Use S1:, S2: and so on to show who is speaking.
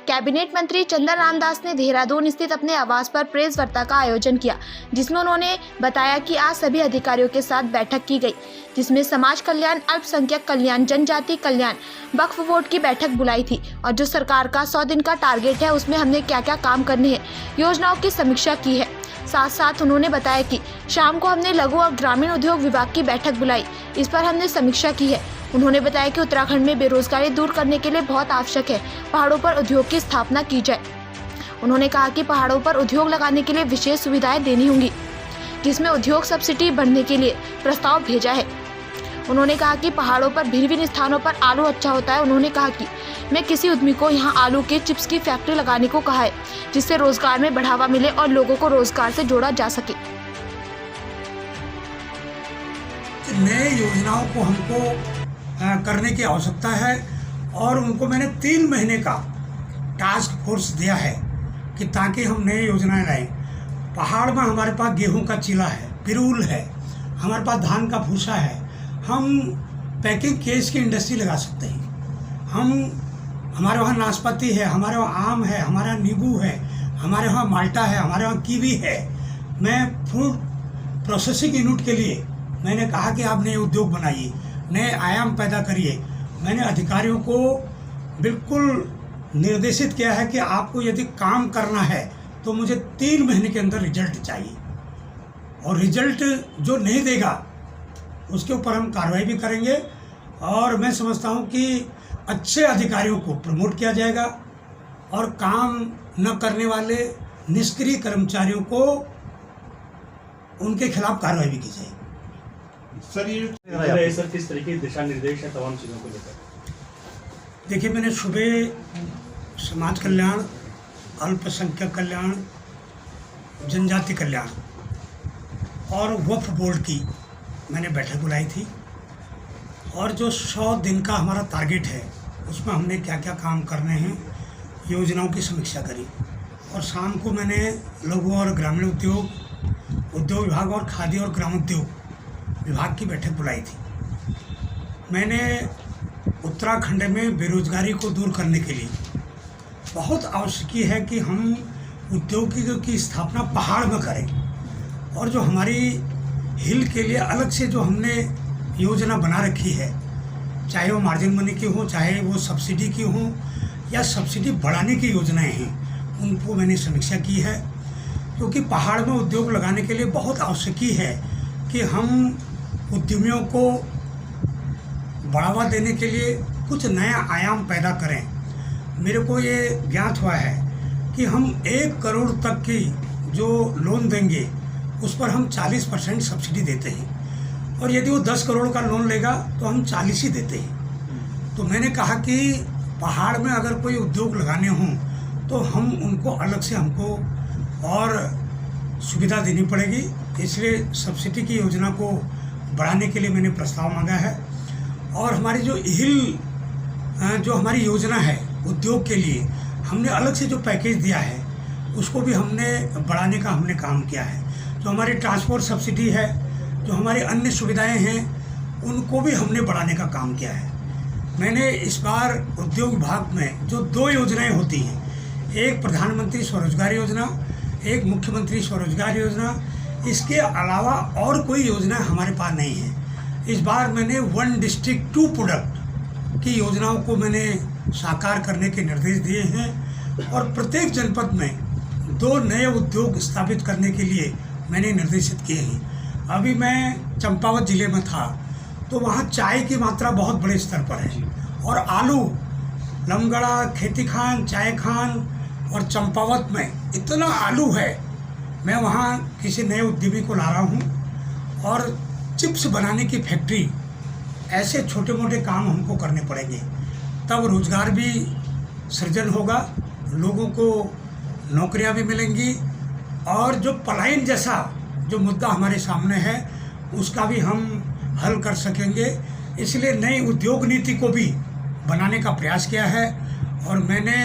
S1: Cabinet मंत्री चंदन रामदास ने देहरादून स्थित अपने आवास पर प्रेस वार्ता का आयोजन किया, जिसमें उन्होंने बताया कि आज सभी अधिकारियों के साथ बैठक की गई, जिसमें समाज कल्याण, अल्पसंख्यक कल्याण, जनजाति कल्याण, वक्फ बोर्ड की बैठक बुलाई थी और जो सरकार का 100 दिन का टारगेट है उसमें हमने क्या क्या काम करने हैं, योजनाओं की समीक्षा की है। साथ साथ उन्होंने बताया कि शाम को हमने लघु और ग्रामीण उद्योग विभाग की बैठक बुलाई, इस पर हमने समीक्षा की है। उन्होंने बताया कि उत्तराखंड में बेरोजगारी दूर करने के लिए बहुत आवश्यक है पहाड़ों पर उद्योग की स्थापना की जाए। उन्होंने कहा कि पहाड़ों पर उद्योग लगाने के लिए विशेष सुविधाएं देनी होंगी, जिसमें उद्योग सब्सिडी बढ़ने के लिए प्रस्ताव भेजा है। उन्होंने कहा कि पहाड़ों पर भिन्न स्थानों पर आलू अच्छा होता है। उन्होंने कहा कि मैं किसी उद्यमी को यहाँ आलू के चिप्स की फैक्ट्री लगाने को कहा है, जिससे रोजगार में बढ़ावा मिले और लोगों को रोजगार से जोड़ा जा सके।
S2: नए योजनाओं को हमको करने की आवश्यकता है और उनको मैंने 3 महीने का टास्क फोर्स दिया है कि ताकि हम नई योजनाएं लाएं। पहाड़ में हमारे पास गेहूं का चिला है, पिरूल है, हमारे पास धान का भूसा है, हम पैकिंग केस की इंडस्ट्री लगा सकते हैं। हमारे वहाँ नाशपाती है, हमारे वहाँ आम है, हमारे यहाँ नींबू है, हमारे वहाँ माल्टा है, हमारे वहाँ कीवी है। मैं फूड प्रोसेसिंग यूनिट के लिए मैंने कहा कि आप नए उद्योग बनाइए, नए आयाम पैदा करिए। मैंने अधिकारियों को बिल्कुल निर्देशित किया है कि आपको यदि काम करना है तो मुझे 3 महीने के अंदर रिजल्ट चाहिए, और रिजल्ट जो नहीं देगा उसके ऊपर हम कार्रवाई भी करेंगे। और मैं समझता हूँ कि अच्छे अधिकारियों को प्रमोट किया जाएगा और काम न करने वाले निष्क्रिय कर्मचारियों को उनके खिलाफ कार्रवाई भी की जाएगी।
S3: सर ये सर किस तरीके के दिशा निर्देश है तमाम चीज़ों को लेकर?
S2: देखिए, मैंने सुबह समाज कल्याण, अल्पसंख्यक कल्याण, जनजाति कल्याण और वक्फ बोर्ड की मैंने बैठक बुलाई थी, और जो 100 दिन का हमारा टारगेट है उसमें हमने क्या क्या काम करने हैं, योजनाओं की समीक्षा करी। और शाम को मैंने लघु और ग्रामीण उद्योग विभाग और खादी और ग्रामोद्योग विभाग की बैठक बुलाई थी। मैंने उत्तराखंड में बेरोजगारी को दूर करने के लिए बहुत आवश्यक है कि हम उद्योगों की स्थापना पहाड़ में करें, और जो हमारी हिल के लिए अलग से जो हमने योजना बना रखी है, चाहे वो मार्जिन मनी की हो, चाहे वो सब्सिडी की हो या सब्सिडी बढ़ाने की योजनाएं हैं, उनको मैंने समीक्षा की है। क्योंकि पहाड़ में उद्योग लगाने के लिए बहुत आवश्यक है कि हम उद्यमियों को बढ़ावा देने के लिए कुछ नया आयाम पैदा करें। मेरे को ये ज्ञात हुआ है कि हम 1 करोड़ तक की जो लोन देंगे उस पर हम 40% सब्सिडी देते हैं, और यदि वो 10 करोड़ का लोन लेगा तो हम 40 ही देते हैं। तो मैंने कहा कि पहाड़ में अगर कोई उद्योग लगाने हों तो हम उनको अलग से हमको और सुविधा देनी पड़ेगी। इसलिए सब्सिडी की योजना को बढ़ाने के लिए मैंने प्रस्ताव मांगा है, और हमारी जो हमारी योजना है उद्योग के लिए, हमने अलग से जो पैकेज दिया है उसको भी हमने बढ़ाने का काम किया है। जो हमारी ट्रांसपोर्ट सब्सिडी है, जो हमारी अन्य सुविधाएं हैं, उनको भी हमने बढ़ाने का काम किया है। मैंने इस बार उद्योग विभाग में जो 2 योजनाएं होती हैं, एक प्रधानमंत्री स्वरोजगार योजना, एक मुख्यमंत्री स्वरोजगार योजना, इसके अलावा और कोई योजना हमारे पास नहीं है। इस बार मैंने 1 डिस्ट्रिक्ट 2 प्रोडक्ट की योजनाओं को मैंने साकार करने के निर्देश दिए हैं, और प्रत्येक जनपद में 2 नए उद्योग स्थापित करने के लिए मैंने निर्देशित किए हैं। अभी मैं चंपावत ज़िले में था तो वहाँ चाय की मात्रा बहुत बड़े स्तर पर है, और आलू, लमगड़ा, खेती खान, चाय खान और चंपावत में इतना आलू है। मैं वहाँ किसी नए उद्यमी को ला रहा हूँ, और चिप्स बनाने की फैक्ट्री, ऐसे छोटे मोटे काम हमको करने पड़ेंगे, तब रोज़गार भी सृजन होगा, लोगों को नौकरियां भी मिलेंगी, और जो पलायन जैसा जो मुद्दा हमारे सामने है उसका भी हम हल कर सकेंगे। इसलिए नई उद्योग नीति को भी बनाने का प्रयास किया है, और मैंने